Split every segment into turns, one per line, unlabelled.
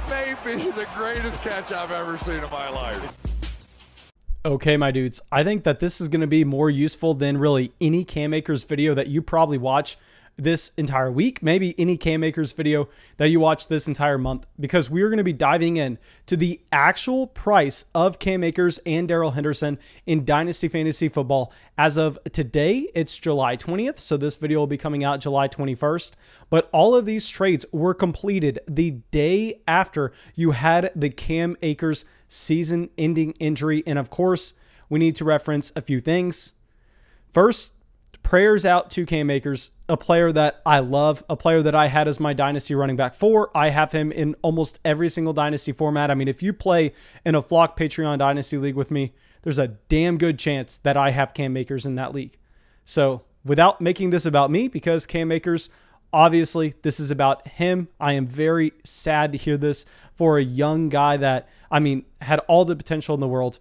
That may be the greatest catch I've ever seen in my life.
Okay, my dudes, I think that this is going to be more useful than really any Cam Akers video that you probably watch this entire week, maybe any Cam Akers video that you watch this entire month, because we are going to be diving in to the actual price of Cam Akers and Darrell Henderson in Dynasty Fantasy Football. As of today, it's July 20th, so this video will be coming out July 21st, but all of these trades were completed the day after you had the Cam Akers season-ending injury, and of course, we need to reference a few things. First, prayers out to Cam Akers, a player that I love, a player that I had as my Dynasty running back 4. I have him in almost every single Dynasty format. I mean, if you play in a Flock Patreon Dynasty League with me, there's a damn good chance that I have Cam Akers in that league. So without making this about me, because Cam Akers, obviously this is about him, I am very sad to hear this for a young guy that, I mean, had all the potential in the world.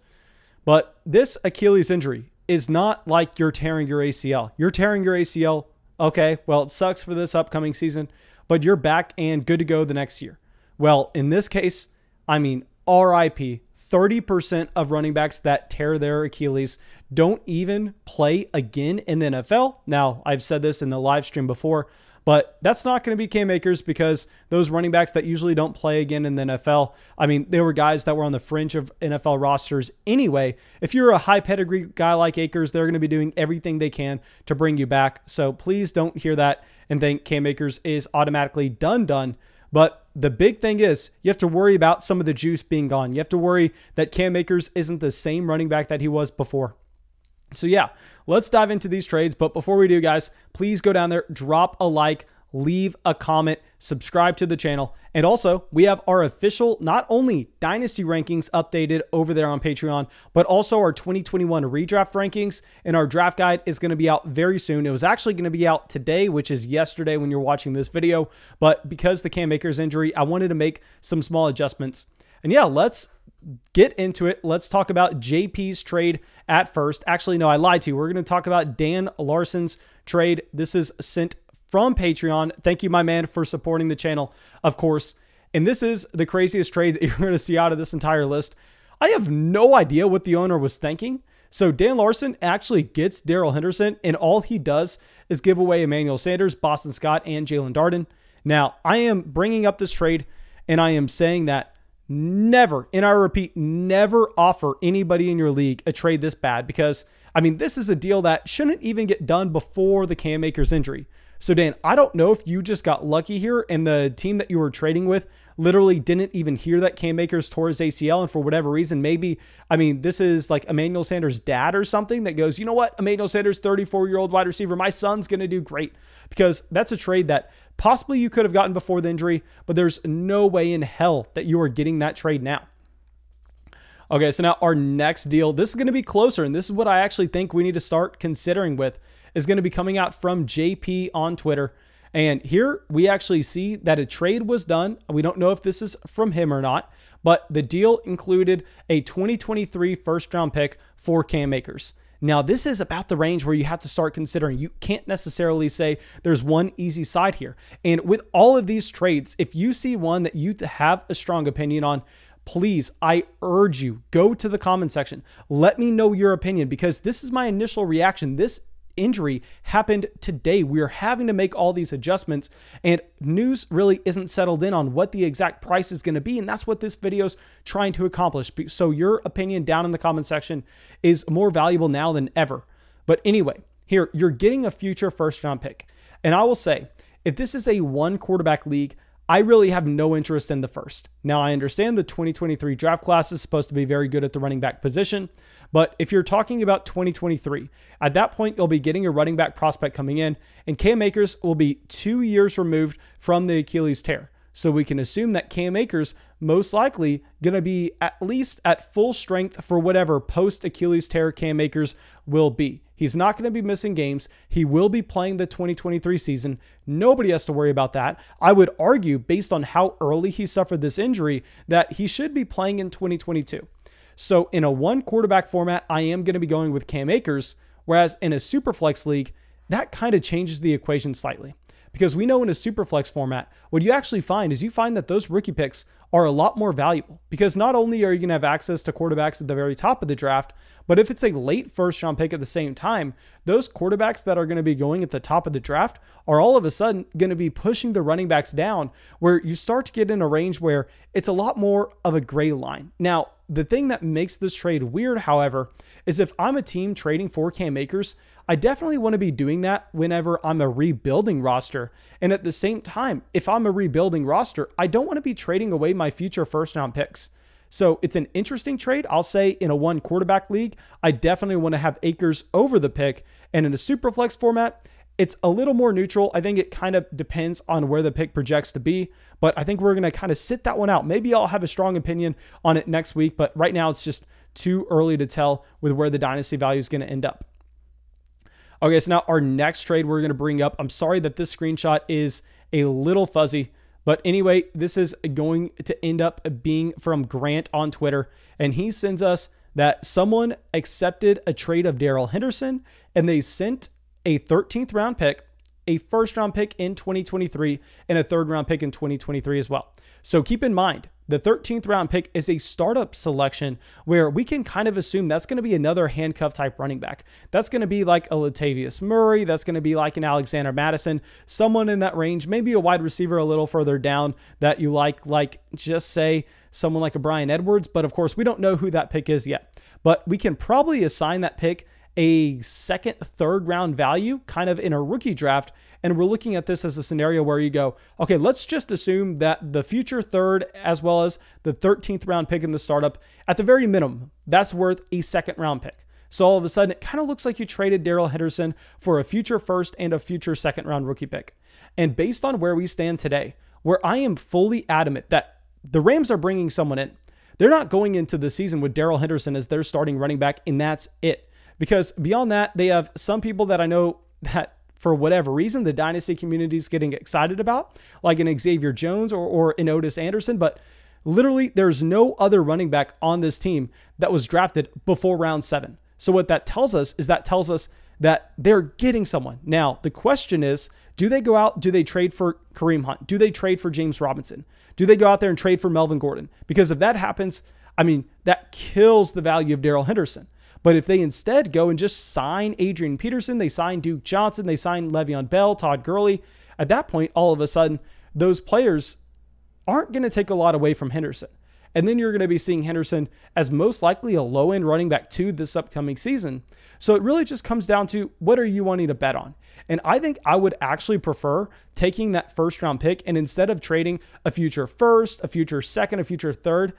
But this Achilles injury is not like you're tearing your ACL. You're tearing your ACL, okay, well, it sucks for this upcoming season, but you're back and good to go the next year. Well, in this case, I mean, RIP, 30% of running backs that tear their Achilles don't even play again in the NFL. Now, I've said this in the live stream before, but that's not going to be Cam Akers, because those running backs that usually don't play again in the NFL, I mean, they were guys that were on the fringe of NFL rosters anyway. If you're a high pedigree guy like Akers, they're going to be doing everything they can to bring you back. So please don't hear that and think Cam Akers is automatically done. But the big thing is you have to worry about some of the juice being gone. You have to worry that Cam Akers isn't the same running back that he was before. So yeah, let's dive into these trades. But before we do, guys, please go down there, drop a like, leave a comment, subscribe to the channel. And also, we have our official, not only Dynasty rankings updated over there on Patreon, but also our 2021 redraft rankings. And our draft guide is going to be out very soon. It was actually going to be out today, which is yesterday when you're watching this video. But because the Cam Akers injury, I wanted to make some small adjustments. And yeah, let's get into it. Let's talk about JP's trade at first. Actually, no, I lied to you. We're going to talk about Dan Larson's trade. This is sent from Patreon. Thank you, my man, for supporting the channel, of course. And this is the craziest trade that you're going to see out of this entire list. I have no idea what the owner was thinking. So Dan Larson actually gets Darrell Henderson, and all he does is give away Emmanuel Sanders, Boston Scott, and Jalen Darden. Now, I am bringing up this trade, and I am saying that never, and I repeat, never offer anybody in your league a trade this bad, because, I mean, this is a deal that shouldn't even get done before the Cam Akers injury. So, Dan, I don't know if you just got lucky here and the team that you were trading with literally didn't even hear that Cam Akers tore his ACL, and for whatever reason, maybe, I mean, this is like Emmanuel Sanders' dad or something that goes, you know what, Emmanuel Sanders, 34-year-old wide receiver, my son's going to do great, because that's a trade that possibly you could have gotten before the injury, but there's no way in hell that you are getting that trade now. Okay, so now our next deal, this is going to be closer, and this is what I actually think we need to start considering with, is going to be coming out from JP on Twitter. And here we actually see that a trade was done. We don't know if this is from him or not, but the deal included a 2023 first-round pick for Cam Akers. Now, this is about the range where you have to start considering. You can't necessarily say there's one easy side here. And with all of these trades, if you see one that you have a strong opinion on, please, I urge you, go to the comment section. Let me know your opinion, because this is my initial reaction. This injury happened today. We are having to make all these adjustments, and news really isn't settled in on what the exact price is going to be, and that's what this video is trying to accomplish. So your opinion down in the comment section is more valuable now than ever. But anyway, here you're getting a future first-round pick, and I will say, if this is a one quarterback league, I really have no interest in the first. Now, I understand the 2023 draft class is supposed to be very good at the running back position, but if you're talking about 2023, at that point, you'll be getting a running back prospect coming in, and Cam Akers will be 2 years removed from the Achilles tear. So we can assume that Cam Akers most likely going to be at least at full strength for whatever post-Achilles tear Cam Akers will be. He's not going to be missing games. He will be playing the 2023 season. Nobody has to worry about that. I would argue, based on how early he suffered this injury, that he should be playing in 2022. So in a one quarterback format, I am going to be going with Cam Akers, whereas in a Superflex league, that kind of changes the equation slightly. because we know in a super flex format, what you actually find is you find that those rookie picks are a lot more valuable, because not only are you going to have access to quarterbacks at the very top of the draft, but if it's a late first round pick at the same time, those quarterbacks that are going to be going at the top of the draft are all of a sudden going to be pushing the running backs down, where you start to get in a range where it's a lot more of a gray line. Now, the thing that makes this trade weird, however, is if I'm a team trading for Cam Akers, I definitely want to be doing that whenever I'm a rebuilding roster. And at the same time, if I'm a rebuilding roster, I don't want to be trading away my future first round picks. So it's an interesting trade. I'll say in a one quarterback league, I definitely want to have Akers over the pick. And in a super flex format, it's a little more neutral. I think it kind of depends on where the pick projects to be, but I think we're going to kind of sit that one out. Maybe I'll have a strong opinion on it next week, but right now it's just too early to tell with where the dynasty value is going to end up. Okay, so now our next trade we're going to bring up. I'm sorry that this screenshot is a little fuzzy, but anyway, this is going to end up being from Grant on Twitter, and he sends us that someone accepted a trade of Darrell Henderson, and they sent a 13th round pick, a first round pick in 2023, and a third round pick in 2023 as well. So keep in mind, the 13th round pick is a startup selection where we can kind of assume that's going to be another handcuff type running back. That's going to be like a Latavius Murray. That's going to be like an Alexander Madison, someone in that range, maybe a wide receiver a little further down that you like just say someone like a Bryan Edwards. But of course, we don't know who that pick is yet. But we can probably assign that pick a second, third round value kind of in a rookie draft. And we're looking at this as a scenario where you go, okay, let's just assume that the future third, as well as the 13th round pick in the startup, at the very minimum, that's worth a second round pick. So all of a sudden, it kind of looks like you traded Darrell Henderson for a future first and a future second round rookie pick. And based on where we stand today, where I am fully adamant that the Rams are bringing someone in, they're not going into the season with Darrell Henderson as their starting running back, and that's it. Because beyond that, they have some people that I know that for whatever reason, the dynasty community is getting excited about, like an Xavier Jones or an Otis Anderson. But literally, there's no other running back on this team that was drafted before round 7. So what that tells us is that they're getting someone. Now, the question is, do they go out? Do they trade for Kareem Hunt? Do they trade for James Robinson? Do they go out there and trade for Melvin Gordon? Because if that happens, I mean, that kills the value of Darrell Henderson. But if they instead go and just sign Adrian Peterson, they sign Duke Johnson, they sign Le'Veon Bell, Todd Gurley, at that point, all of a sudden, those players aren't going to take a lot away from Henderson. And then you're going to be seeing Henderson as most likely a low-end running back 2 this upcoming season. So it really just comes down to, what are you wanting to bet on? And I think I would actually prefer taking that first-round pick, and instead of trading a future first, a future second, a future third,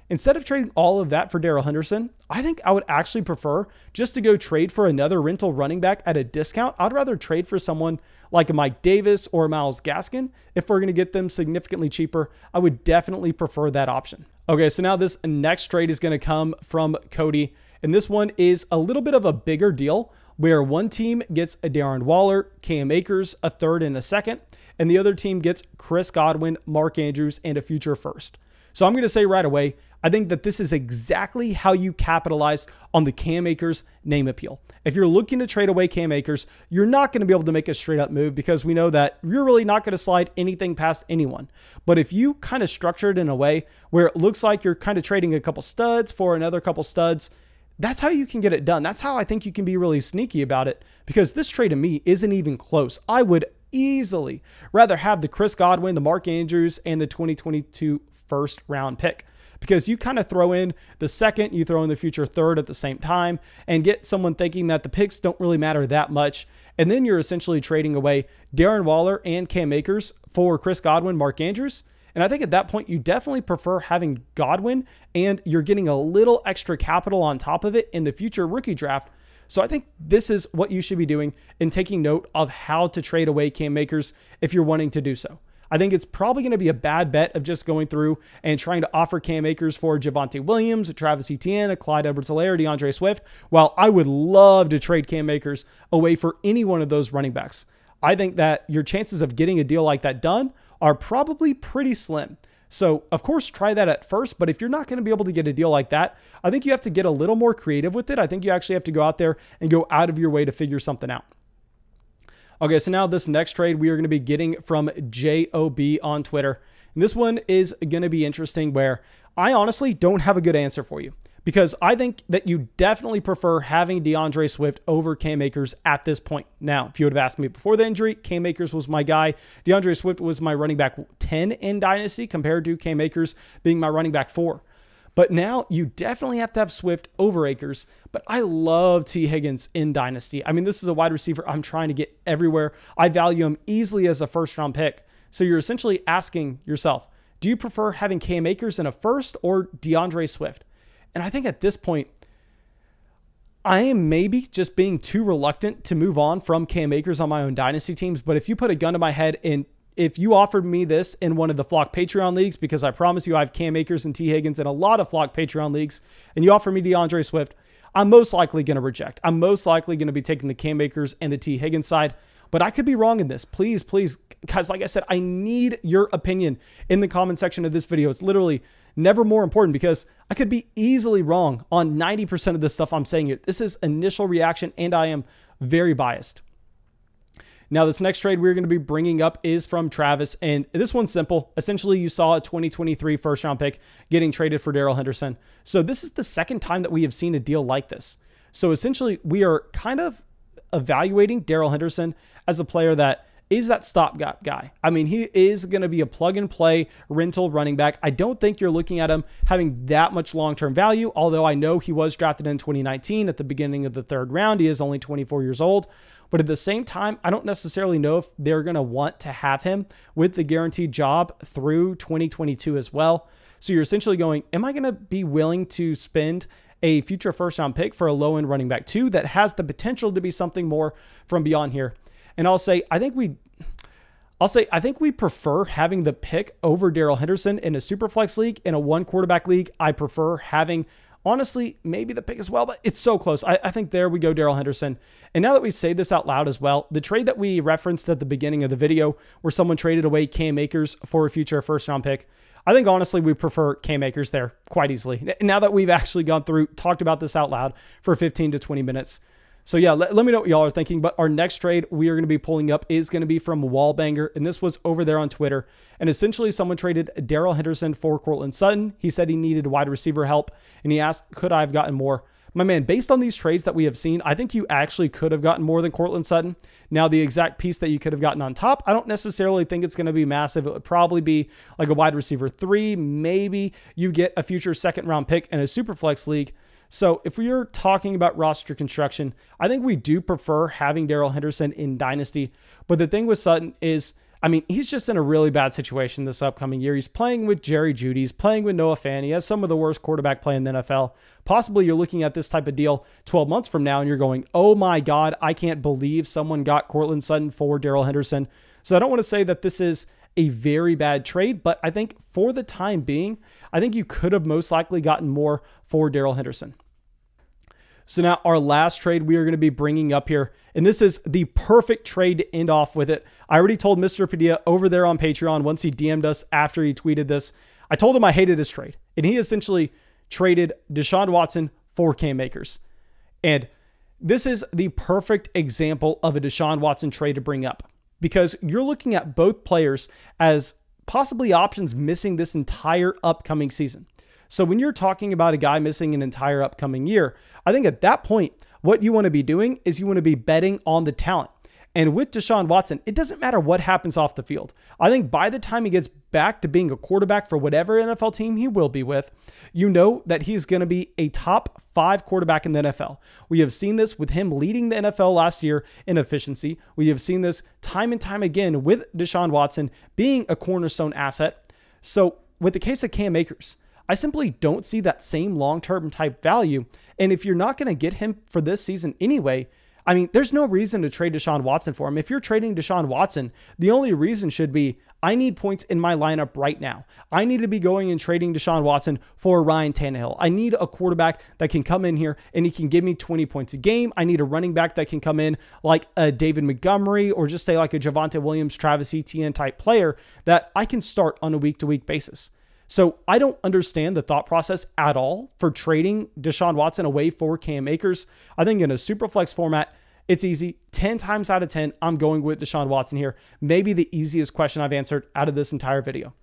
instead of trading all of that for Darrell Henderson, I think I would actually prefer just to go trade for another rental running back at a discount. I'd rather trade for someone like a Mike Davis or Myles Gaskin. If we're going to get them significantly cheaper, I would definitely prefer that option. Okay, so now this next trade is going to come from Cody. And this one is a little bit of a bigger deal, where one team gets a Darren Waller, Cam Akers, a third and a second, and the other team gets Chris Godwin, Mark Andrews, and a future first. So I'm going to say right away, I think that this is exactly how you capitalize on the Cam Akers name appeal. If you're looking to trade away Cam Akers, you're not going to be able to make a straight up move, because we know that you're really not going to slide anything past anyone. But if you kind of structure it in a way where it looks like you're kind of trading a couple studs for another couple studs, that's how you can get it done. That's how I think you can be really sneaky about it, because this trade to me isn't even close. I would easily rather have the Chris Godwin, the Mark Andrews, and the 2022 first round pick, because you kind of throw in the second, you throw in the future third at the same time, and get someone thinking that the picks don't really matter that much. And then you're essentially trading away Darren Waller and Cam Akers for Chris Godwin, Mark Andrews. And I think at that point, you definitely prefer having Godwin, and you're getting a little extra capital on top of it in the future rookie draft. So I think this is what you should be doing and taking note of how to trade away Cam Akers if you're wanting to do so. I think it's probably going to be a bad bet of just going through and trying to offer Cam Akers for Javonte Williams, a Travis Etienne, a Clyde Edwards-Helaire, DeAndre Swift. While I would love to trade Cam Akers away for any one of those running backs, I think that your chances of getting a deal like that done are probably pretty slim. So, of course, try that at first, but if you're not going to be able to get a deal like that, I think you have to get a little more creative with it. I think you actually have to go out there and go out of your way to figure something out. Okay, so now this next trade we are going to be getting from JOB on Twitter. And this one is going to be interesting where I honestly don't have a good answer for you because I think that you definitely prefer having DeAndre Swift over Cam Akers at this point. Now, if you would have asked me before the injury, Cam Akers was my guy. DeAndre Swift was my running back 10 in Dynasty compared to Cam Akers being my running back 4. But now you definitely have to have Swift over Akers. But I love T. Higgins in Dynasty. I mean, this is a wide receiver I'm trying to get everywhere. I value him easily as a first-round pick. So you're essentially asking yourself, do you prefer having Cam Akers in a first or DeAndre Swift? And I think at this point, I am maybe just being too reluctant to move on from Cam Akers on my own Dynasty teams. But if you put a gun to my head and if you offered me this in one of the Flock Patreon leagues, because I promise you I have Cam Akers and T. Higgins in a lot of Flock Patreon leagues, and you offer me DeAndre Swift, I'm most likely going to reject. I'm most likely going to be taking the Cam Akers and the T. Higgins side, but I could be wrong in this. Please, please, guys, like I said, I need your opinion in the comment section of this video. It's literally never more important because I could be easily wrong on 90% of the stuff I'm saying here. This is initial reaction, and I am very biased. Now, this next trade we're going to be bringing up is from Travis, and this one's simple. Essentially, you saw a 2023 first-round pick getting traded for Darrell Henderson. So this is the second time that we have seen a deal like this. So essentially, we are kind of evaluating Darrell Henderson as a player that is that stopgap guy. I mean, he is going to be a plug-and-play rental running back. I don't think you're looking at him having that much long-term value, although I know he was drafted in 2019 at the beginning of the 3rd round. He is only 24 years old. But at the same time, I don't necessarily know if they're going to want to have him with the guaranteed job through 2022 as well. So you're essentially going, am I going to be willing to spend a future first-round pick for a low-end running back 2 that has the potential to be something more from beyond here? And I think we prefer having the pick over Darrell Henderson in a Superflex league. In a 1-quarterback league, I prefer having, honestly, maybe the pick as well, but it's so close. I think there we go, Darrell Henderson. And now that we say this out loud as well, the trade that we referenced at the beginning of the video where someone traded away Cam Akers for a future first-round pick, I think, honestly, we prefer Cam Akers there quite easily. Now that we've actually gone through, talked about this out loud for 15 to 20 minutes. So yeah, let me know what y'all are thinking. But our next trade we are going to be pulling up is going to be from Wallbanger. And this was over there on Twitter. And essentially someone traded Darrell Henderson for Courtland Sutton. He said he needed wide receiver help. And he asked, could I have gotten more? My man, based on these trades that we have seen, I think you actually could have gotten more than Courtland Sutton. Now, the exact piece that you could have gotten on top, I don't necessarily think it's going to be massive. It would probably be like a wide receiver 3. Maybe you get a future 2nd-round pick in a Superflex league. So if we are talking about roster construction, I think we do prefer having Darrell Henderson in Dynasty. But the thing with Sutton is, I mean, he's just in a really bad situation this upcoming year. He's playing with Jerry Jeudy. He's playing with Noah Fant. He has some of the worst quarterback play in the NFL. Possibly you're looking at this type of deal 12 months from now and you're going, oh my God, I can't believe someone got Courtland Sutton for Darrell Henderson. So I don't want to say that this is a very bad trade, but I think for the time being, I think you could have most likely gotten more for Darrell Henderson. So now our last trade we are going to be bringing up here, and this is the perfect trade to end off with it. I already told Mr. Padilla over there on Patreon once he DM'd us after he tweeted this. I told him I hated his trade, and he essentially traded Deshaun Watson for Cam Akers. And this is the perfect example of a Deshaun Watson trade to bring up because you're looking at both players as possibly options missing this entire upcoming season. So when you're talking about a guy missing an entire upcoming year, I think at that point, what you want to be doing is you want to be betting on the talent. And with Deshaun Watson, it doesn't matter what happens off the field. I think by the time he gets back to being a quarterback for whatever NFL team he will be with, you know that he's going to be a top 5 quarterback in the NFL. We have seen this with him leading the NFL last year in efficiency. We have seen this time and time again with Deshaun Watson being a cornerstone asset. So with the case of Cam Akers, I simply don't see that same long-term type value. And if you're not going to get him for this season anyway, I mean, there's no reason to trade Deshaun Watson for him. If you're trading Deshaun Watson, the only reason should be, I need points in my lineup right now. I need to be going and trading Deshaun Watson for Ryan Tannehill. I need a quarterback that can come in here and he can give me 20 points a game. I need a running back that can come in like a David Montgomery or just say like a Javonte Williams, Travis Etienne type player that I can start on a week-to-week basis. So I don't understand the thought process at all for trading Deshaun Watson away for Cam Akers. I think in a Superflex format, It's easy. 10 times out of 10, I'm going with Deshaun Watson here. Maybe the easiest question I've answered out of this entire video.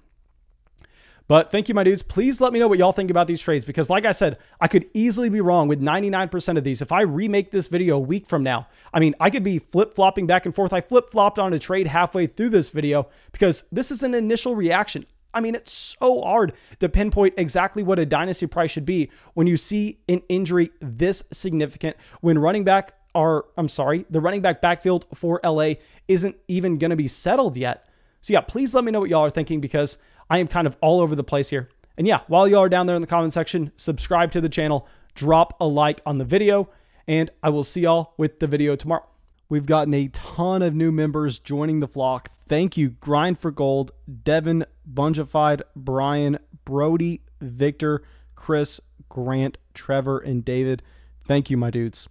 But thank you, my dudes. Please let me know what y'all think about these trades, because like I said, I could easily be wrong with 99% of these. If I remake this video a week from now, I mean, I could be flip-flopping back and forth. I flip-flopped on a trade halfway through this video because this is an initial reaction. I mean, it's so hard to pinpoint exactly what a dynasty price should be when you see an injury this significant, when the running back backfield for LA isn't even going to be settled yet. So yeah, please let me know what y'all are thinking, because I am kind of all over the place here. And yeah, while y'all are down there in the comment section, subscribe to the channel, drop a like on the video, and I will see y'all with the video tomorrow. We've gotten a ton of new members joining the flock. Thank you, Grind for Gold, Devin, Bungified, Brian, Brody, Victor, Chris, Grant, Trevor, and David. Thank you, my dudes.